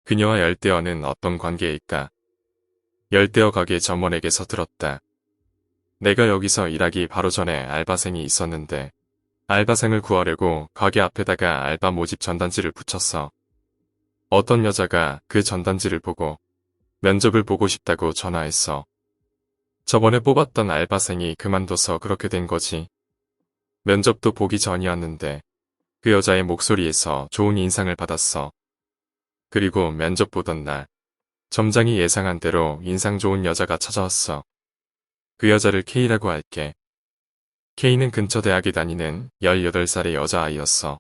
그녀와 열대어는 어떤 관계일까? 열대어 가게 점원에게서 들었다. 내가 여기서 일하기 바로 전에 알바생이 있었는데 알바생을 구하려고 가게 앞에다가 알바 모집 전단지를 붙였어. 어떤 여자가 그 전단지를 보고 면접을 보고 싶다고 전화했어. 저번에 뽑았던 알바생이 그만둬서 그렇게 된 거지. 면접도 보기 전이었는데 그 여자의 목소리에서 좋은 인상을 받았어. 그리고 면접 보던 날 점장이 예상한 대로 인상 좋은 여자가 찾아왔어. 그 여자를 K라고 할게. K는 근처 대학에 다니는 18살의 여자아이였어.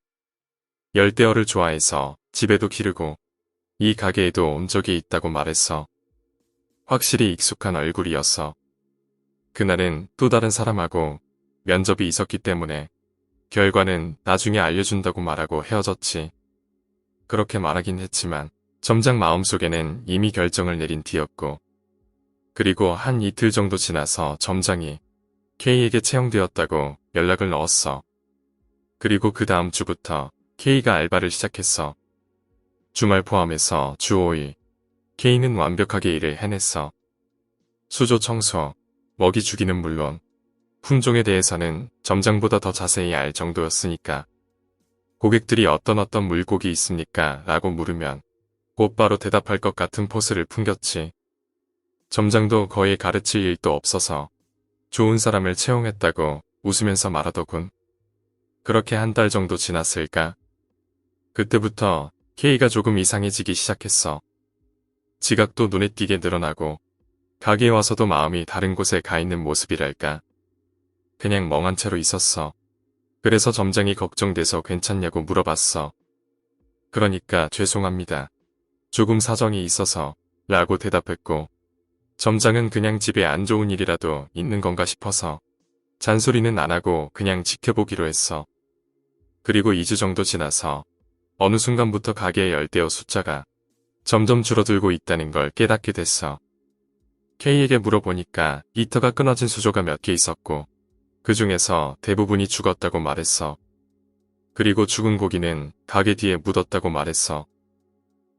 열대어를 좋아해서 집에도 기르고 이 가게에도 온 적이 있다고 말했어. 확실히 익숙한 얼굴이었어. 그날은 또 다른 사람하고 면접이 있었기 때문에 결과는 나중에 알려준다고 말하고 헤어졌지. 그렇게 말하긴 했지만 점장 마음속에는 이미 결정을 내린 뒤였고, 그리고 한 이틀 정도 지나서 점장이 K에게 채용되었다고 연락을 넣었어. 그리고 그 다음 주부터 K가 알바를 시작했어. 주말 포함해서 주 5일 K는 완벽하게 일을 해냈어. 수조 청소, 먹이 주기는 물론 품종에 대해서는 점장보다 더 자세히 알 정도였으니까. 고객들이 어떤 물고기 있습니까? 라고 물으면 곧바로 대답할 것 같은 포스를 풍겼지. 점장도 거의 가르칠 일도 없어서 좋은 사람을 채용했다고 웃으면서 말하더군. 그렇게 한 달 정도 지났을까? 그때부터 K가 조금 이상해지기 시작했어. 지각도 눈에 띄게 늘어나고 가게에 와서도 마음이 다른 곳에 가 있는 모습이랄까. 그냥 멍한 채로 있었어. 그래서 점장이 걱정돼서 괜찮냐고 물어봤어. 그러니까 죄송합니다. 조금 사정이 있어서 라고 대답했고, 점장은 그냥 집에 안 좋은 일이라도 있는 건가 싶어서 잔소리는 안 하고 그냥 지켜보기로 했어. 그리고 2주 정도 지나서 어느 순간부터 가게의 열대어 숫자가 점점 줄어들고 있다는 걸 깨닫게 됐어. K에게 물어보니까 히터가 끊어진 수조가 몇 개 있었고 그 중에서 대부분이 죽었다고 말했어. 그리고 죽은 고기는 가게 뒤에 묻었다고 말했어.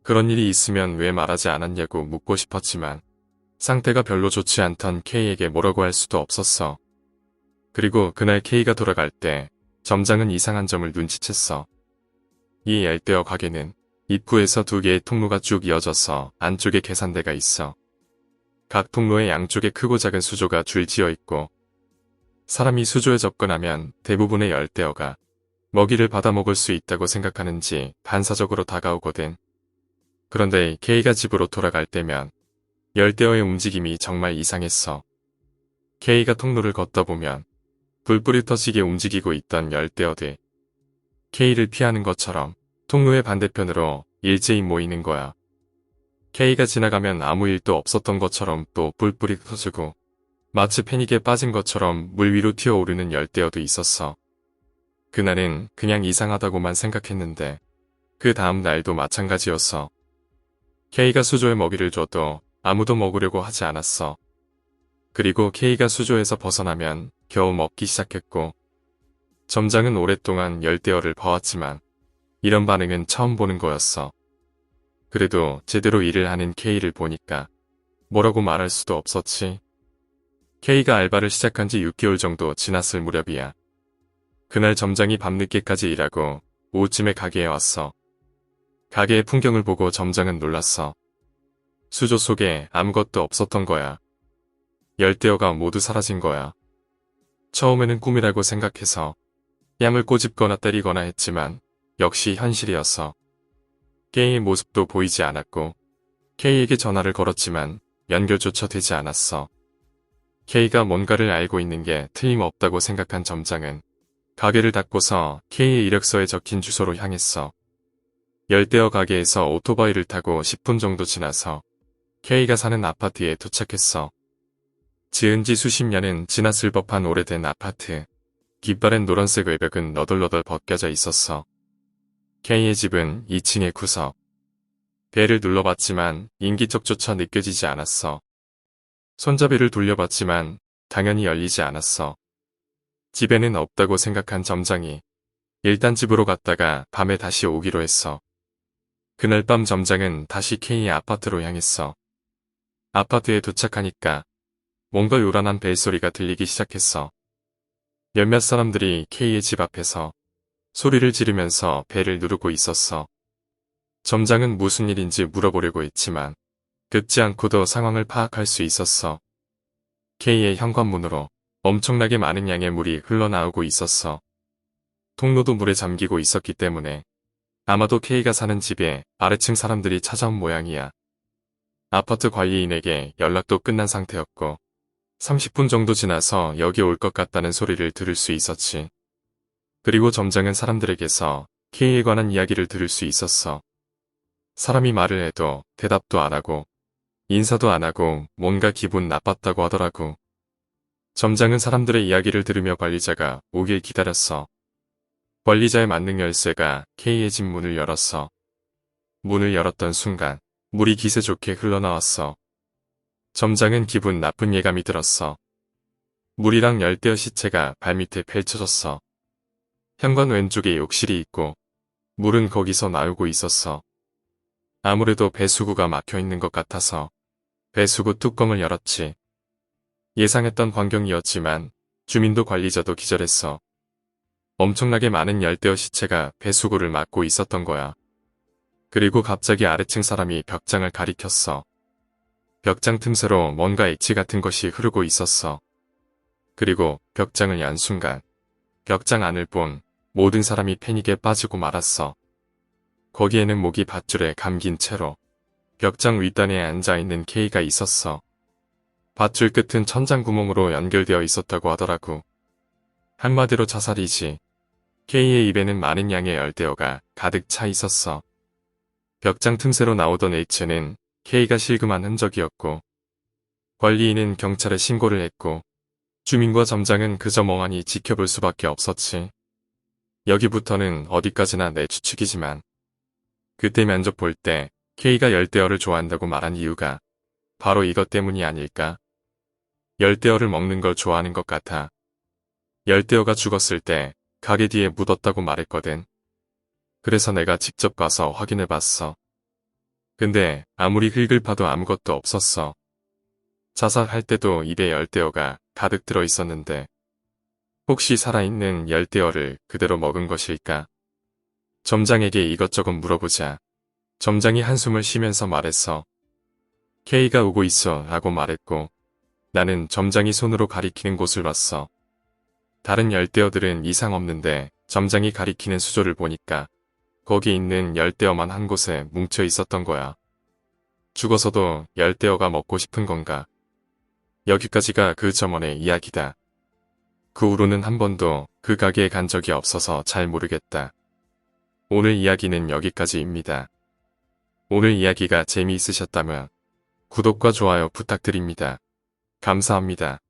그런 일이 있으면 왜 말하지 않았냐고 묻고 싶었지만 상태가 별로 좋지 않던 K에게 뭐라고 할 수도 없었어. 그리고 그날 K가 돌아갈 때 점장은 이상한 점을 눈치챘어. 이 열대어 가게는 입구에서 2개의 통로가 쭉 이어져서 안쪽에 계산대가 있어. 각 통로의 양쪽에 크고 작은 수조가 줄지어 있고, 사람이 수조에 접근하면 대부분의 열대어가 먹이를 받아먹을 수 있다고 생각하는지 반사적으로 다가오거든. 그런데 K가 집으로 돌아갈 때면 열대어의 움직임이 정말 이상했어. K가 통로를 걷다 보면 불불이 터지게 움직이고 있던 열대어들. K를 피하는 것처럼 통로의 반대편으로 일제히 모이는 거야. K가 지나가면 아무 일도 없었던 것처럼 또 뿔뿔이 터지고 마치 패닉에 빠진 것처럼 물 위로 튀어오르는 열대어도 있었어. 그날은 그냥 이상하다고만 생각했는데 그 다음 날도 마찬가지였어. K가 수조에 먹이를 줘도 아무도 먹으려고 하지 않았어. 그리고 K가 수조에서 벗어나면 겨우 먹기 시작했고, 점장은 오랫동안 열대어를 봐왔지만 이런 반응은 처음 보는 거였어. 그래도 제대로 일을 하는 K를 보니까 뭐라고 말할 수도 없었지. K가 알바를 시작한 지 6개월 정도 지났을 무렵이야. 그날 점장이 밤늦게까지 일하고 오후쯤에 가게에 왔어. 가게의 풍경을 보고 점장은 놀랐어. 수조 속에 아무것도 없었던 거야. 열대어가 모두 사라진 거야. 처음에는 꿈이라고 생각해서 뺨을 꼬집거나 때리거나 했지만 역시 현실이었어. K의 모습도 보이지 않았고 K에게 전화를 걸었지만 연결조차 되지 않았어. K가 뭔가를 알고 있는 게 틀림없다고 생각한 점장은 가게를 닫고서 K의 이력서에 적힌 주소로 향했어. 열대어 가게에서 오토바이를 타고 10분 정도 지나서 K가 사는 아파트에 도착했어. 지은 지 수십 년은 지났을 법한 오래된 아파트. 깃바랜 노란색 외벽은 너덜너덜 벗겨져 있었어. K의 집은 2층의 구석. 벨을 눌러봤지만 인기척조차 느껴지지 않았어. 손잡이를 돌려봤지만 당연히 열리지 않았어. 집에는 없다고 생각한 점장이 일단 집으로 갔다가 밤에 다시 오기로 했어. 그날 밤 점장은 다시 K의 아파트로 향했어. 아파트에 도착하니까 뭔가 요란한 벨소리가 들리기 시작했어. 몇몇 사람들이 K의 집 앞에서 소리를 지르면서 벨을 누르고 있었어. 점장은 무슨 일인지 물어보려고 했지만 듣지 않고도 상황을 파악할 수 있었어. K의 현관문으로 엄청나게 많은 양의 물이 흘러나오고 있었어. 통로도 물에 잠기고 있었기 때문에 아마도 K가 사는 집에 아래층 사람들이 찾아온 모양이야. 아파트 관리인에게 연락도 끝난 상태였고 30분 정도 지나서 여기 올 것 같다는 소리를 들을 수 있었지. 그리고 점장은 사람들에게서 K에 관한 이야기를 들을 수 있었어. 사람이 말을 해도 대답도 안 하고 인사도 안 하고 뭔가 기분 나빴다고 하더라고. 점장은 사람들의 이야기를 들으며 관리자가 오길 기다렸어. 관리자의 만능 열쇠가 K의 집 문을 열었어. 문을 열었던 순간 물이 기세 좋게 흘러나왔어. 점장은 기분 나쁜 예감이 들었어. 물이랑 열대어 시체가 발밑에 펼쳐졌어. 현관 왼쪽에 욕실이 있고 물은 거기서 나오고 있었어. 아무래도 배수구가 막혀 있는 것 같아서 배수구 뚜껑을 열었지. 예상했던 광경이었지만 주민도 관리자도 기절했어. 엄청나게 많은 열대어 시체가 배수구를 막고 있었던 거야. 그리고 갑자기 아래층 사람이 벽장을 가리켰어. 벽장 틈새로 뭔가 액체 같은 것이 흐르고 있었어. 그리고 벽장을 연 순간 벽장 안을 본 모든 사람이 패닉에 빠지고 말았어. 거기에는 목이 밧줄에 감긴 채로 벽장 윗단에 앉아있는 K가 있었어. 밧줄 끝은 천장 구멍으로 연결되어 있었다고 하더라고. 한마디로 자살이지. K의 입에는 많은 양의 열대어가 가득 차 있었어. 벽장 틈새로 나오던 액체는 K가 실금한 흔적이었고 관리인은 경찰에 신고를 했고 주민과 점장은 그저 멍하니 지켜볼 수밖에 없었지. 여기부터는 어디까지나 내 추측이지만 그때 면접 볼 때 K가 열대어를 좋아한다고 말한 이유가 바로 이것 때문이 아닐까? 열대어를 먹는 걸 좋아하는 것 같아. 열대어가 죽었을 때 가게 뒤에 묻었다고 말했거든. 그래서 내가 직접 가서 확인해봤어. 근데 아무리 흙을 파도 아무것도 없었어. 자살할 때도 입에 열대어가 가득 들어있었는데 혹시 살아있는 열대어를 그대로 먹은 것일까? 점장에게 이것저것 물어보자 점장이 한숨을 쉬면서 말했어. K가 오고 있어 라고 말했고 나는 점장이 손으로 가리키는 곳을 봤어. 다른 열대어들은 이상 없는데 점장이 가리키는 수조를 보니까 거기 있는 열대어만 한 곳에 뭉쳐 있었던 거야. 죽어서도 열대어가 먹고 싶은 건가? 여기까지가 그 점원의 이야기다. 그 후로는 한 번도 그 가게에 간 적이 없어서 잘 모르겠다. 오늘 이야기는 여기까지입니다. 오늘 이야기가 재미있으셨다면 구독과 좋아요 부탁드립니다. 감사합니다.